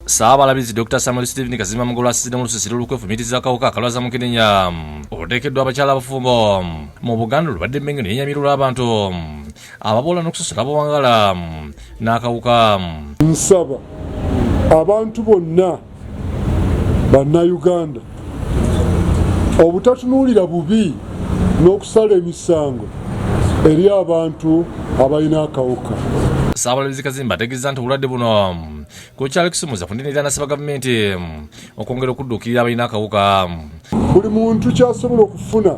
Saabalabizi Dr. Samuel Stephen Kazima Mugolo asizidde mu lusisiro olw'okwefumitiriza akawuka akalwaza mu Kenya okuteekeddwa abakyala abafumbo mu Buganda olubadde emmengo n'enyamirula abantu ababola n'okusosola abawangala n'akawuka. Nsaba abantu bonna bannayuganda obutatunuulira bubi n'okusala emisango eri abantu abalina akawuka. Saabalabizi Kazimba ategeeza nti obulwadde buno kukyali kusumuza kundinira nasaba gavumenti okwongera okudduukirira abalina akawuka. Buli muntu kyasobola okufuna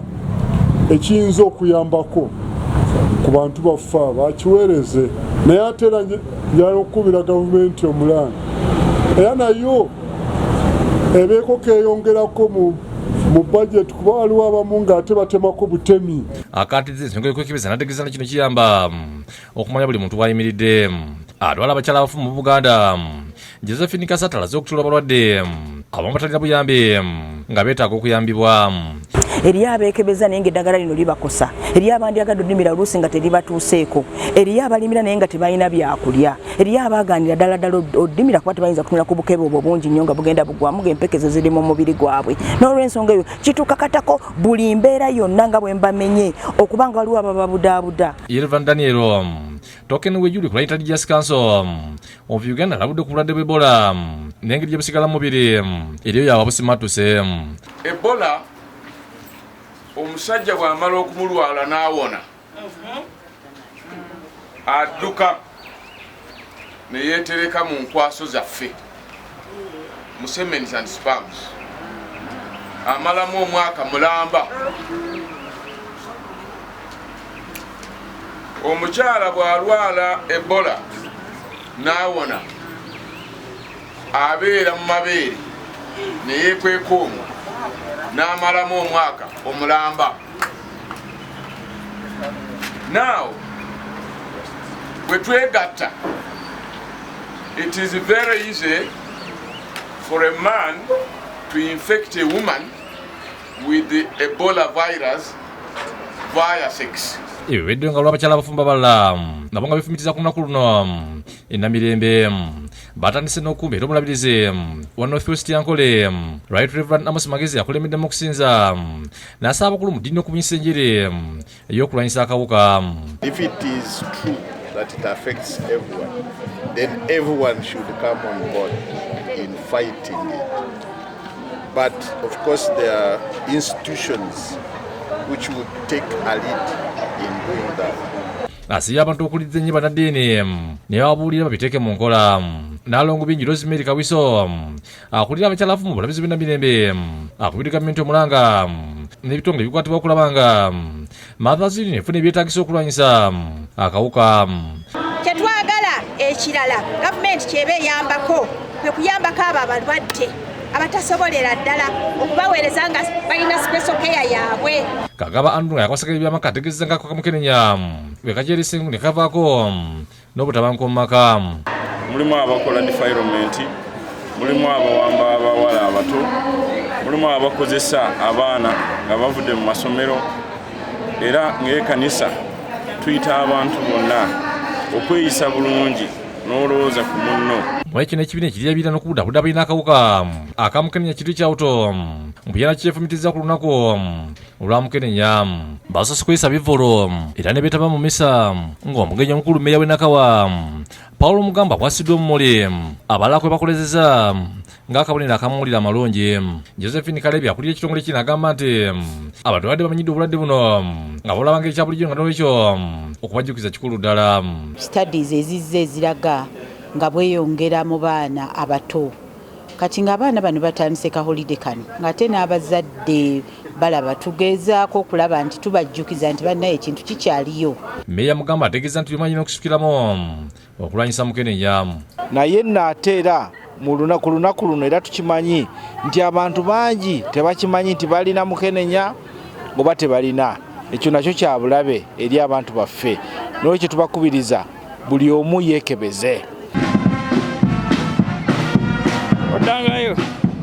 ekiyinza okuyambako ku bantu baffe bakiweereze, naye ate era njala okukubira gavumenti omulanga era nayo ebeeko keeyongerako mu budget kuba waliwo abamu ng'ate batemako butemi. Akaatiriza ensonga y'okwekebeza n'ategeeza nti kino kiyamba okumanya buli muntu w'ayimiridde. Atwala abakyala abafu mu Buganda Josephine Kasata alaze okutuula abalwadde abamu batalina buyambi nga beetaaga okuyambibwa. Eriyo abeekebeza naye ng'eddagala lino libakosa, eriyo abandyagadde oddimira oluusi nga teribatuuseeko, eriyo abalimira naye nga tebalina byakulya, eriyo abaaganira ddala oddimira kuba tebayinza kutunula ku bukebe obwo bungi nnyo nga bugenda bugwamu ng'empekezo ziri mu mubiri gwabwe. N'olw'ensonga eyo kitukakatako buli mbeera yonna nga bwe mbamenye okuba nga waliwo abababudaabuda. Yelvan Daniel Token wejuli kula Intelligence Council of Uganda alabudde ku bulwadde bw'Ebola n'engeri gye busigala mu mubiri eriyo yawa busimatuse. Ebola omusajja bw'amala okumulwala n'awona adduka ne yeetereka mu nkwaso zaffe mu Semen's and Spams amalamu omwaka mulamba. Omukyala bw'alwala Ebola n'awona abeera mu mabeere ne yeekweka omwo n'amalamu omwaka omulamba. Now bwe twegatta, it is very easy for a man to infect a woman with the Ebola virus via sex. Ebyo nga olw'abakyala abafumba balala nabo nga befumitiza ku lunaku luno ennamirembe batandise n'okumbeera omulabirizi wa North West Yankole Right Reverend Amos Magezi akulembeddemu okusinza n'asaba abakulu mu ddiini okubunyisa enjiri ey'okulwanyisa akawuka. If it is true that it affects everyone, then everyone should come on board in fighting it. But of course there are institutions which would take a lead in doing that. Asiya abantu okuliza ennyo bannaddiini ne babuulira babiteeke mu nkola. Nalongo bingi Rosemary Kawiso akulira abakyala abafu mu bulabizi bw'ennamirembe akubira gavumenti omulanga n'ebitongole ebikwatibwa okulaba nga Mothers Union efuna ebyetaagisa okulwanyisa akawuka. Kyetwagala ekirala gavumenti kyeba eyambako kwe kuyambako abo abalwadde abatasobolera ddala okubaweereza nga balina special care yaabwe. Kagaba Andrew yakwasagala ebyamaka ategeezeza nga akawuka mu Kenya bwe kakyerese ne kavaako n'obutabanguko mu maka. Mulimu abakola defilement, mulimu abawamba abawala abato, mulimu abakozesa abaana nga bavudde mu masomero, era ng'ekanisa tuyita abantu bonna okweyisa bulungi n'olowooza ku munno. Mwekino ekibiina ekirabirira n'okubudaabuda balina akawuka akamukenenya kitu kyawuto mpuyana kyefumitiza ku lunaku olwamukenenya basoose kweyisa bivvolo era ne beetaba mu misa ng'omugenyi omukulu mmeeya w'e Nakawa Paulo Mugamba bw'asiddwa omumuli abalala kwe bakolezeza ng'akabonero akamuwulira amalungi. Josephine Kalebi akulira ekitongole kino agamba nti abantu badde bamanyidde obulwadde buno nga bulaba ngeri kya bulijjo nga n'olwekyo okubajjukiza kikulu ddala. Studies ezizze eziraga nga bweyongera mu baana abato. Kati ng'abaana bano batandise ka holiday kano ng'ate n'abazadde balaba tugezaako okulaba nti tubajjukiza nti bannaye ekintu kikyaliyo. Mmeeya Mugamba ategeeza nti by'omanyina okusukiramu okulwanyisa mukenenya. Naye n'ate era mu lunaku luno era tukimanyi nti abantu bangi tebakimanyi nti balina mukenenya oba tebalina. Ekyo nakyo kya bulabe eri abantu baffe. N'olwekyo tubakubiriza buli omu yeekebeze. Odangayo.